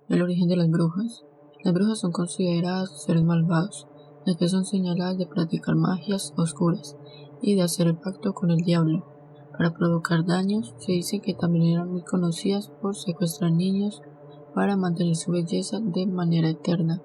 El origen de las brujas. Las brujas son consideradas seres malvados, ya que son señaladas de practicar magias oscuras y de hacer el pacto con el diablo para provocar daños. Se dice que también eran muy conocidas por secuestrar niños para mantener su belleza de manera eterna.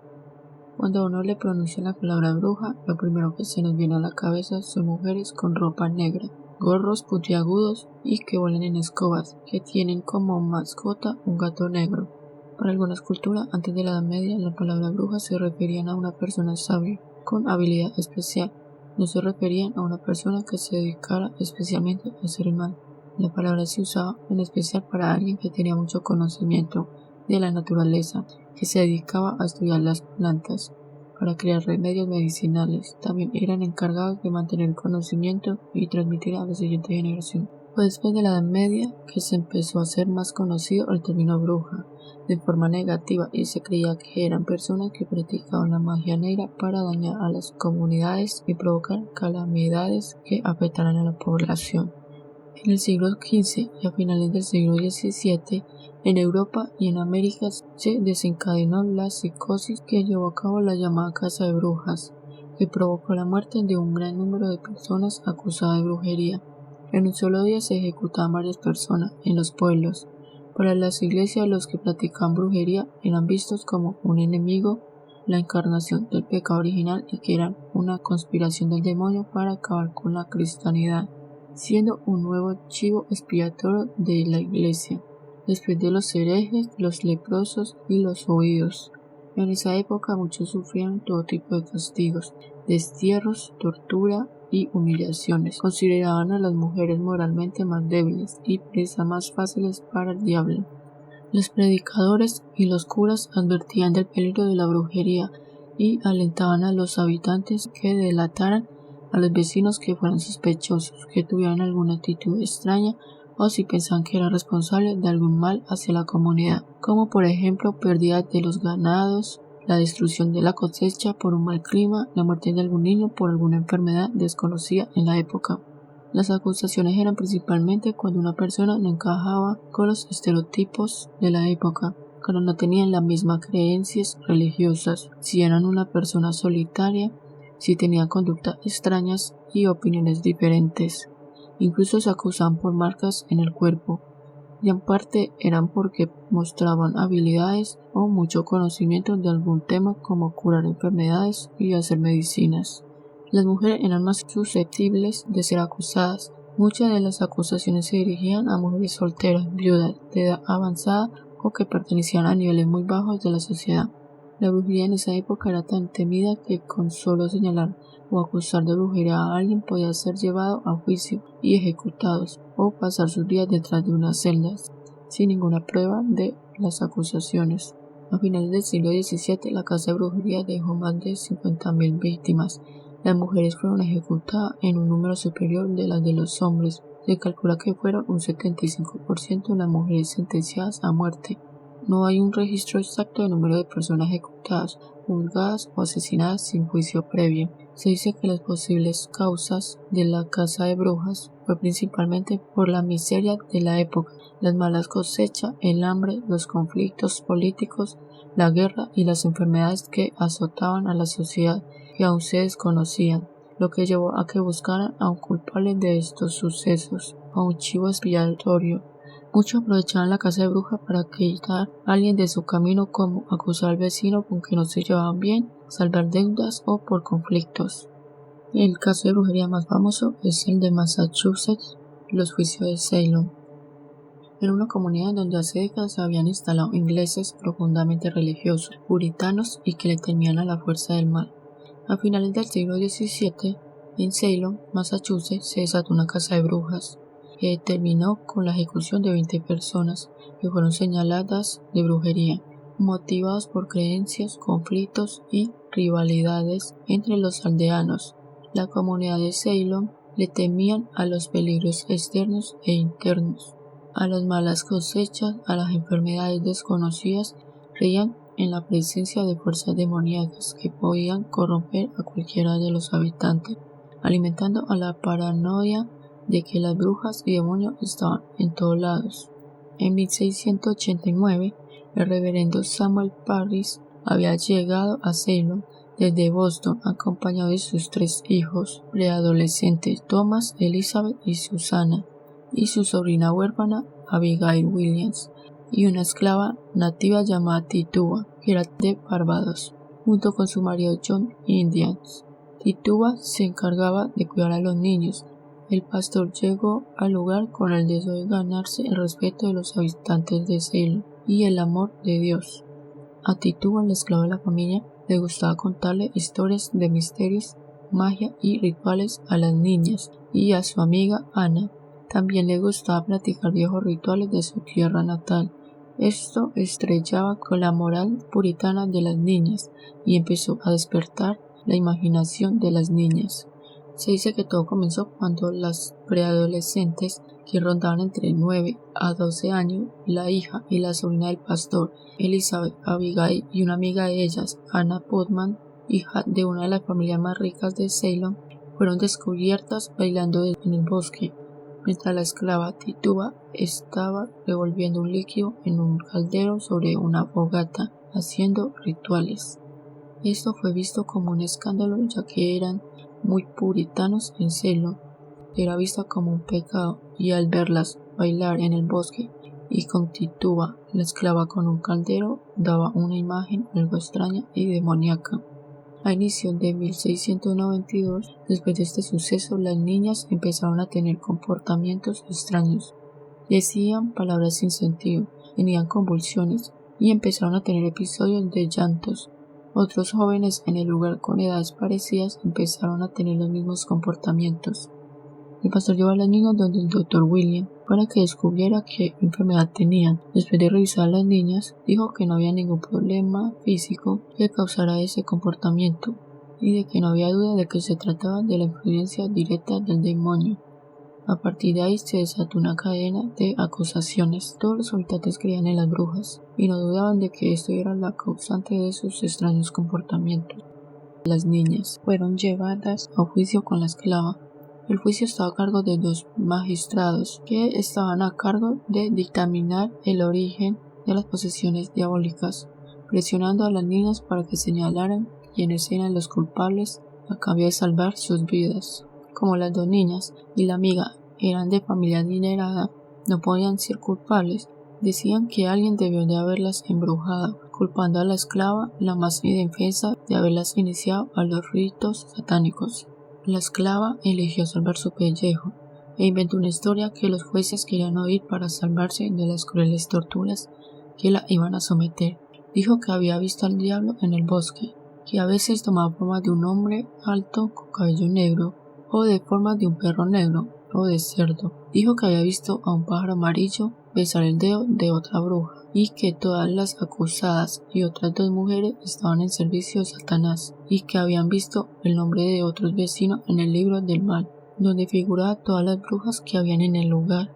Cuando a uno le pronuncia la palabra bruja, lo primero que se nos viene a la cabeza son mujeres con ropa negra, gorros puntiagudos y que vuelan en escobas, que tienen como mascota un gato negro. Para algunas culturas, antes de la Edad Media, la palabra bruja se referían a una persona sabia, con habilidad especial. No se referían a una persona que se dedicara especialmente a hacer el mal. La palabra se usaba en especial para alguien que tenía mucho conocimiento de la naturaleza, que se dedicaba a estudiar las plantas para crear remedios medicinales. También eran encargados de mantener el conocimiento y transmitir a la siguiente generación. Fue después de la Edad Media que se empezó a hacer más conocido el término bruja de forma negativa, y se creía que eran personas que practicaban la magia negra para dañar a las comunidades y provocar calamidades que afectaran a la población. En el siglo XV y a finales del siglo XVII, en Europa y en América se desencadenó la psicosis que llevó a cabo la llamada Caza de Brujas, que provocó la muerte de un gran número de personas acusadas de brujería. En un solo día se ejecutaban varias personas en los pueblos. Para las iglesias, los que practicaban brujería eran vistos como un enemigo, la encarnación del pecado original, y que eran una conspiración del demonio para acabar con la cristianidad, siendo un nuevo chivo expiatorio de la iglesia, después de los herejes, los leprosos y los oídos. En esa época muchos sufrían todo tipo de castigos, destierros, tortura y humillaciones. Consideraban a las mujeres moralmente más débiles y presas más fáciles para el diablo. Los predicadores y los curas advertían del peligro de la brujería y alentaban a los habitantes que delataran a los vecinos que fueran sospechosos, que tuvieran alguna actitud extraña o si pensaban que era responsable de algún mal hacia la comunidad, como por ejemplo pérdida de los ganados, la destrucción de la cosecha por un mal clima, la muerte de algún niño por alguna enfermedad desconocida en la época. Las acusaciones eran principalmente cuando una persona no encajaba con los estereotipos de la época, cuando no tenían las mismas creencias religiosas, si eran una persona solitaria, si tenían conductas extrañas y opiniones diferentes. Incluso se acusaban por marcas en el cuerpo, y en parte eran porque mostraban habilidades o mucho conocimiento de algún tema, como curar enfermedades y hacer medicinas. Las mujeres eran más susceptibles de ser acusadas. Muchas de las acusaciones se dirigían a mujeres solteras, viudas, de edad avanzada o que pertenecían a niveles muy bajos de la sociedad. La brujería en esa época era tan temida que con solo señalar o acusar de brujería a alguien podía ser llevado a juicio y ejecutados, o pasar sus días detrás de unas celdas, sin ninguna prueba de las acusaciones. A finales del siglo XVII, la caza de brujería dejó más de 50.000 víctimas. Las mujeres fueron ejecutadas en un número superior de las de los hombres. Se calcula que fueron un 75% de las mujeres sentenciadas a muerte. No hay un registro exacto del número de personas ejecutadas, juzgadas o asesinadas sin juicio previo. Se dice que las posibles causas de la caza de brujas fue principalmente por la miseria de la época, las malas cosechas, el hambre, los conflictos políticos, la guerra y las enfermedades que azotaban a la sociedad, que aún se desconocían, lo que llevó a que buscaran a un culpable de estos sucesos, a un chivo expiatorio. Muchos aprovechaban la caza de brujas para quitar a alguien de su camino, como acusar al vecino con que no se llevaban bien, salvar deudas o por conflictos. El caso de brujería más famoso es el de Massachusetts, los juicios de Salem. Era una comunidad donde hace décadas se habían instalado ingleses profundamente religiosos, puritanos y que le temían a la fuerza del mal. A finales del siglo XVII, en Salem, Massachusetts, se desató una caza de brujas que terminó con la ejecución de 20 personas que fueron señaladas de brujería, motivados por creencias, conflictos y rivalidades entre los aldeanos. La comunidad de Salem le temían a los peligros externos e internos, a las malas cosechas, a las enfermedades desconocidas. Creían en la presencia de fuerzas demoníacas que podían corromper a cualquiera de los habitantes, alimentando a la paranoia de que las brujas y demonios estaban en todos lados. En 1689, El reverendo Samuel Parris había llegado a Ceylon desde Boston acompañado de sus 3 hijos preadolescentes, Thomas, Elizabeth y Susanna, y su sobrina huérfana Abigail Williams, y una esclava nativa llamada Tituba, que era de Barbados, junto con su marido John Indians. Tituba se encargaba de cuidar a los niños. El pastor llegó al lugar con el deseo de ganarse el respeto de los habitantes de Ceylon y el amor de Dios. A Tituba, el esclavo de la familia, le gustaba contarle historias de misterios, magia y rituales a las niñas, y a su amiga Ana también le gustaba practicar viejos rituales de su tierra natal. Esto estrellaba con la moral puritana de las niñas y empezó a despertar la imaginación de las niñas. Se dice que todo comenzó cuando las preadolescentes, que rondaban entre 9 a 12 años, la hija y la sobrina del pastor, Elizabeth, Abigail y una amiga de ellas, Anna Putman, hija de una de las familias más ricas de Ceylon, fueron descubiertas bailando en el bosque, mientras la esclava Tituba estaba revolviendo un líquido en un caldero sobre una fogata, haciendo rituales. Esto fue visto como un escándalo, ya que eran muy puritanos en Ceylon. Era vista como un pecado, y al verlas bailar en el bosque y con Tituba, la esclava con un caldero, daba una imagen algo extraña y demoníaca. A inicios de 1692, después de este suceso, las niñas empezaron a tener comportamientos extraños. Decían palabras sin sentido, tenían convulsiones y empezaron a tener episodios de llantos. Otros jóvenes en el lugar con edades parecidas empezaron a tener los mismos comportamientos. El pastor llevó a las niñas donde el Dr. William para que descubriera qué enfermedad tenían. Después de revisar a las niñas, dijo que no había ningún problema físico que causara ese comportamiento y de que no había duda de que se trataba de la influencia directa del demonio. A partir de ahí se desató una cadena de acusaciones. Todos los habitantes creían en las brujas y no dudaban de que esto era la causante de sus extraños comportamientos. Las niñas fueron llevadas a juicio con la esclava. El juicio estaba a cargo de 2 magistrados que estaban a cargo de dictaminar el origen de las posesiones diabólicas, presionando a las niñas para que señalaran quiénes eran los culpables a cambio de salvar sus vidas. Como las 2 niñas y la amiga eran de familia adinerada, no podían ser culpables. Decían que alguien debió de haberlas embrujado, culpando a la esclava, la más indefensa, de haberlas iniciado a los ritos satánicos. La esclava eligió salvar su pellejo e inventó una historia que los jueces querían oír para salvarse de las crueles torturas que la iban a someter. Dijo que había visto al diablo en el bosque, que a veces tomaba forma de un hombre alto con cabello negro, o de forma de un perro negro, o de cerdo. Dijo que había visto a un pájaro amarillo besar el dedo de otra bruja, y que todas las acusadas y otras 2 mujeres estaban en servicio de Satanás, y que habían visto el nombre de otros vecinos en el libro del mal, donde figuraba todas las brujas que habían en el lugar,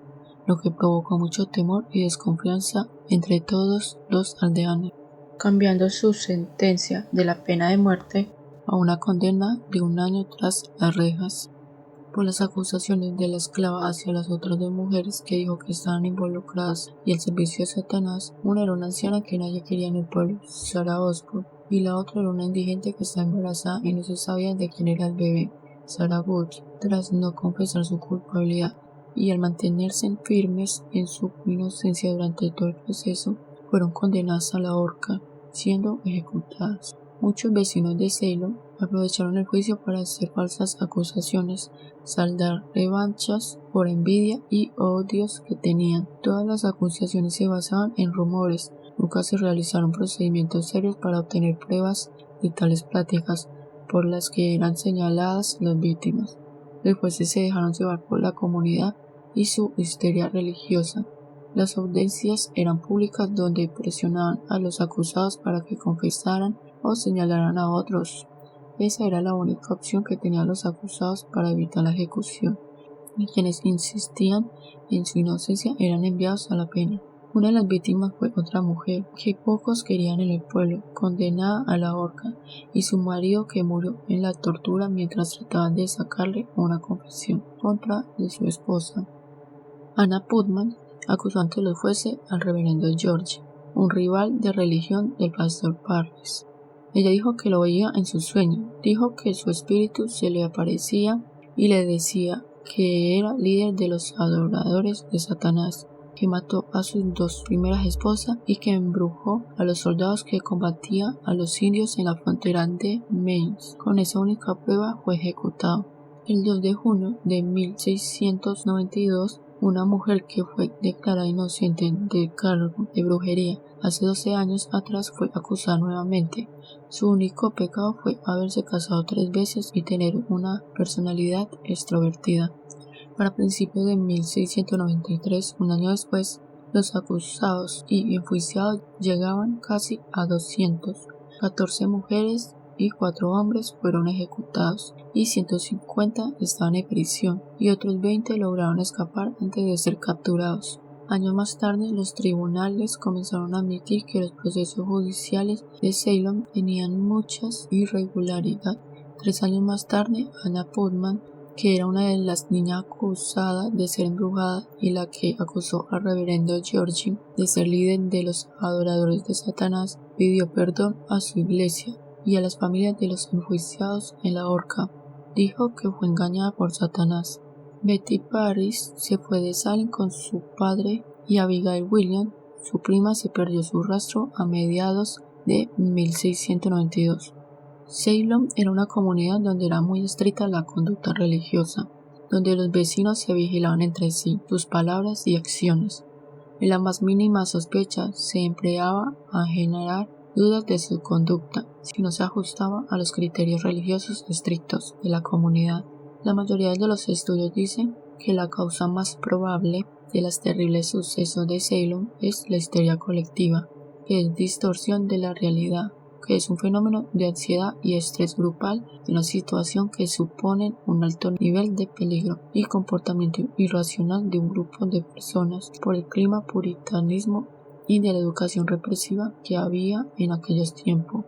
lo que provocó mucho temor y desconfianza entre todos los aldeanos, cambiando su sentencia de la pena de muerte a una condena de 1 año tras las rejas. Por las acusaciones de la esclava hacia las otras 2 mujeres que dijo que estaban involucradas y el servicio de Satanás, una era una anciana que nadie quería en el pueblo, Sarah Osborne, y la otra era una indigente que estaba embarazada y no se sabía de quién era el bebé, Sarah Booth. Tras no confesar su culpabilidad y al mantenerse firmes en su inocencia durante todo el proceso, fueron condenadas a la horca, siendo ejecutadas. Muchos vecinos de Ceylon aprovecharon el juicio para hacer falsas acusaciones, saldar revanchas por envidia y odios que tenían. Todas las acusaciones se basaban en rumores. Nunca se realizaron procedimientos serios para obtener pruebas de tales prácticas por las que eran señaladas las víctimas. Los jueces se dejaron llevar por la comunidad y su histeria religiosa. Las audiencias eran públicas donde presionaban a los acusados para que confesaran o señalaran a otros. Esa era la única opción que tenían los acusados para evitar la ejecución, y quienes insistían en su inocencia eran enviados a la pena. Una de las víctimas fue otra mujer que pocos querían en el pueblo, condenada a la horca, y su marido que murió en la tortura mientras trataban de sacarle una confesión contra de su esposa. Anna Putman acusó ante los jueces al reverendo George. un rival de religión del pastor Parris. Ella dijo que lo veía en su sueño, dijo que su espíritu se le aparecía y le decía que era líder de los adoradores de Satanás, que mató a sus 2 primeras esposas y que embrujó a los soldados que combatían a los indios en la frontera de Maine. Con esa única prueba fue ejecutado. El 2 de junio de 1692, una mujer que fue declarada inocente del cargo de brujería hace 12 años atrás fue acusada nuevamente. Su único pecado fue haberse casado 3 veces y tener una personalidad extrovertida. Para principios de 1693, un año después, los acusados y enjuiciados llegaban casi a 200. 14 mujeres y 4 hombres fueron ejecutados y 150 estaban en prisión y otros 20 lograron escapar antes de ser capturados. Años más tarde, los tribunales comenzaron a admitir que los procesos judiciales de Salem tenían muchas irregularidades. 3 años más tarde, Anna Putnam, que era una de las niñas acusadas de ser embrujada y la que acusó al reverendo George de ser líder de los adoradores de Satanás, pidió perdón a su iglesia y a las familias de los enjuiciados en la horca. Dijo que fue engañada por Satanás. Betty Parris se fue de Salem con su padre y Abigail Williams, su prima, se perdió su rastro a mediados de 1692. Salem era una comunidad donde era muy estricta la conducta religiosa, donde los vecinos se vigilaban entre sí, sus palabras y acciones. En la más mínima sospecha se empleaba a generar dudas de su conducta si no se ajustaba a los criterios religiosos estrictos de la comunidad. La mayoría de los estudios dicen que la causa más probable de los terribles sucesos de Salem es la histeria colectiva, que es distorsión de la realidad, que es un fenómeno de ansiedad y estrés grupal de una situación que supone un alto nivel de peligro y comportamiento irracional de un grupo de personas por el clima puritanismo y de la educación represiva que había en aquellos tiempos,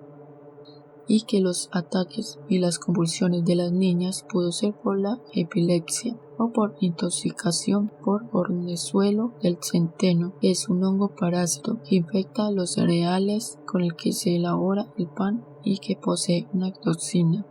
y que los ataques y las convulsiones de las niñas pudo ser por la epilepsia o por intoxicación por ornezuelo del centeno, que es un hongo parásito que infecta los cereales con el que se elabora el pan y que posee una toxina.